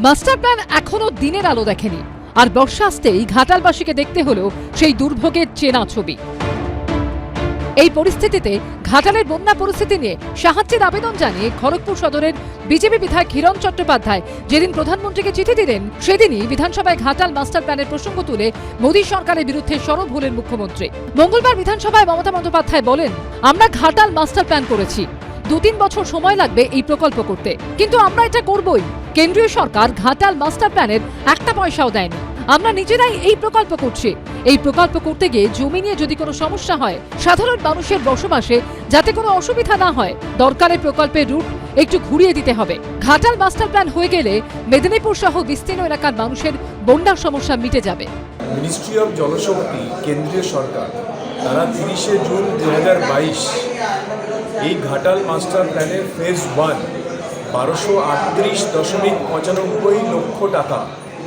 Master plan এখনো দিনের আলো দেখেনি, আর বর্ষা আসতেই ঘাটালবাসীকে দেখতে হলো সেই দুর্ভোগের চেনা ছবি। এই পরিস্থিতিতে ঘাটালের বন্যা পরিস্থিতি নিয়ে সাহায্যের আবেদন জানিয়ে খড়গপুর সদরের বিজেপি বিধায়ক হিরণ চট্টোপাধ্যায় যেদিন প্রধানমন্ত্রীকে চিঠি দিলেন, সেদিনই বিধানসভায় ঘাটাল মাস্টার প্ল্যানের প্রসঙ্গ তুলে মোদী সরকারের বিরুদ্ধে সরব হলেন মুখ্যমন্ত্রী। মঙ্গলবার বিধানসভায় মমতা বন্দ্যোপাধ্যায় বলেন, আমরা ঘাটাল মাস্টার প্ল্যান করেছি, 2-3 বছর সময় লাগবে এই প্রকল্প করতে, কিন্তু আমরা এটা করবই। কেন্দ্রীয় সরকার ঘাটাল মাস্টার প্ল্যানের একটা পয়সাও দেয়নি, আমরা নিজেরাই এই প্রকল্প করছি। এই প্রকল্প করতে গিয়ে জমি নিয়ে যদি কোনো সমস্যা হয়, সাধারণ মানুষের বসবাসে যাতে কোনো অসুবিধা না হয়, দরকারে প্রকল্পের রুট একটু ঘুরিয়ে দিতে হবে। ঘাটাল মাস্টার প্ল্যান হয়ে গেলে মেদিনীপুর সহ বিস্তীর্ণ এলাকার মানুষের বন্যার সমস্যা মিটে যাবে। মিনিস্ট্রি অফ জলশক্তি, কেন্দ্রীয় সরকার, তারা 30শে জুন 2022 এই ঘাটাল মাস্টার প্ল্যানের ফেজ 1 1238.95 লক্ষ টাকা,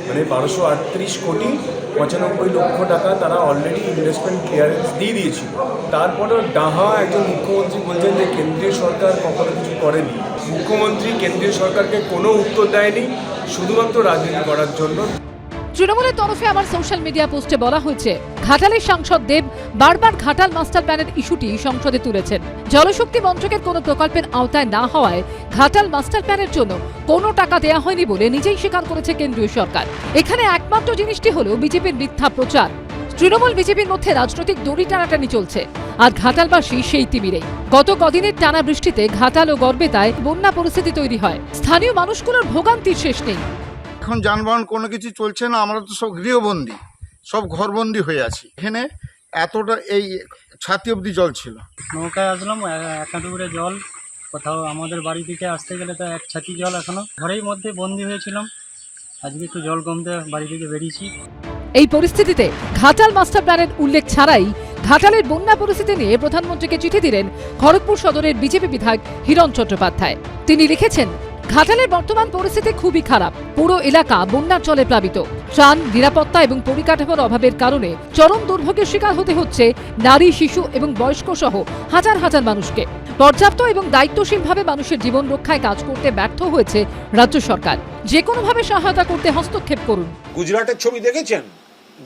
মানে 1238 কোটি 95 লক্ষ টাকা তারা অলরেডি ইনভেস্টমেন্ট ক্লিয়ারেন্স দিয়ে দিয়েছিল। তারপরেও ডাহা একজন মুখ্যমন্ত্রী বলছেন যে কেন্দ্রীয় সরকার কখনো কিছু করেনি। মুখ্যমন্ত্রী কেন্দ্রীয় সরকারকে কোনো উত্তর দেয়নি, শুধুমাত্র রাজনীতি করার জন্য। তৃণমূলের তরফে আমার সোশ্যাল মিডিয়া পোস্টে বলা হয়েছে, ঘাটালের সাংসদ দেব বারবার ঘাটাল মাস্টার প্ল্যানের ইস্যুটি সংসদে তুলেছেন। জলশক্তি মন্ত্রকের কোনো প্রকল্পের আওতায় না হওয়ায় ঘাটাল মাস্টার প্ল্যানের জন্য কোনো টাকা দেয়া হয়নি বলে নিজেই স্বীকার করেছে কেন্দ্রীয় সরকার। এখানে একমাত্র জিনিসটি হলো বিজেপির মিথ্যা প্রচার। তৃণমূল বিজেপির মধ্যে রাজনৈতিক দড়ি টানাটানি চলছে, আর ঘাটালবাসী সেই তিমিরেই। গত কদিনের টানা বৃষ্টিতে ঘাটাল ও গড়বেতায় বন্যা পরিস্থিতি তৈরি হয়। স্থানীয় মানুষগুলোর ভোগান্তির শেষ নেই। এখন যানবাহন কোনো কিছু চলছে না, আমরা তো সব গৃহবন্দী, সব ঘরবন্দি হয়ে আছি। এখানে এতটা এই ছাতি অবধি জল ছিল। নৌকায় আসলাম, এক হাঁটু করে জল, কোথাও আমাদের বাড়ি থেকে আসতে গেলে তো এক ছাতি জল। এখনো ঘরের মধ্যে বন্দি হয়েছিলাম, আজকে একটু জল কমতে বাড়ি থেকে বেরিয়েছি। এই পরিস্থিতিতে ঘাটাল মাস্টার প্ল্যানের উল্লেখ ছাড়াই ঘাটালের বন্যা পরিস্থিতি নিয়ে প্রধানমন্ত্রীকে চিঠি দিলেন খড়গপুর সদরের বিজেপি বিধায়ক হিরণ চট্টোপাধ্যায়। তিনি লিখেছেন, ঘাটালের বর্তমান পরিস্থিতি খুবই খারাপ, পুরো এলাকা বন্যার জলে প্লাবিত। ত্রাণ, নিরাপত্তা এবং পরিকাঠামোর অভাবের কারণে চরম দুর্ভোগের শিকার হতে হচ্ছে নারী, শিশু এবং বয়স্ক সহ হাজার হাজার মানুষকে। পর্যাপ্ত এবং দায়িত্বশীলভাবে মানুষের জীবন রক্ষায় কাজ করতে ব্যর্থ হয়েছে রাজ্য সরকার। যে কোনোভাবে সহায়তা করতে হস্তক্ষেপ করুন। গুজরাটের ছবি দেখেছেন?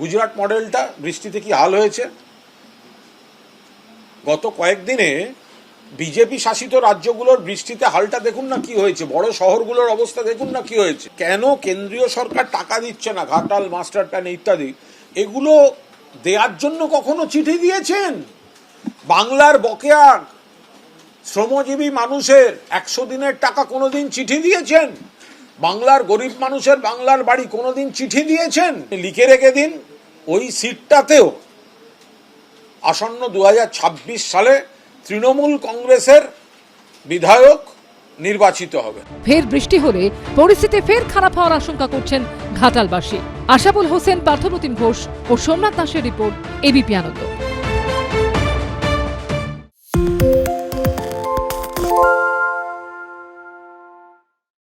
গুজরাট মডেলটা বৃষ্টিতে কি হাল হয়েছে? গত কয়েকদিনে বিজেপি শাসিত রাজ্যগুলোর বৃষ্টিতে হালটা দেখুন না কি হয়েছে, বড় শহরগুলোর অবস্থা দেখুন না কি হয়েছে। কেন কেন্দ্রীয় সরকার টাকা দিচ্ছে না ঘাটাল মাস্টার প্ল্যান ইত্যাদি? এগুলো দেওয়ার জন্য কখনো চিঠি দিয়েছেন? বাংলার বকেয়া শ্রমজীবী মানুষের 100 দিনের টাকা কোনোদিন চিঠি দিয়েছেন? বাংলার গরিব মানুষের বাংলার বাড়ি কোনোদিন চিঠি দিয়েছেন? লিখে রেখে দিন, ওই সিটটাতেও আসন্ন 2026 সালে তৃণমূল কংগ্রেসের বিধায়ক নির্বাচিত হবে। ফের বৃষ্টি হলে পরিস্থিতি ফের খারাপ হওয়ার আশঙ্কা করছেন ঘাটালবাসী। আশাবুল হোসেন, পার্থপ্রতিম ঘোষ ও সোমনাথ দাসের রিপোর্ট, এবিপি আনন্দ।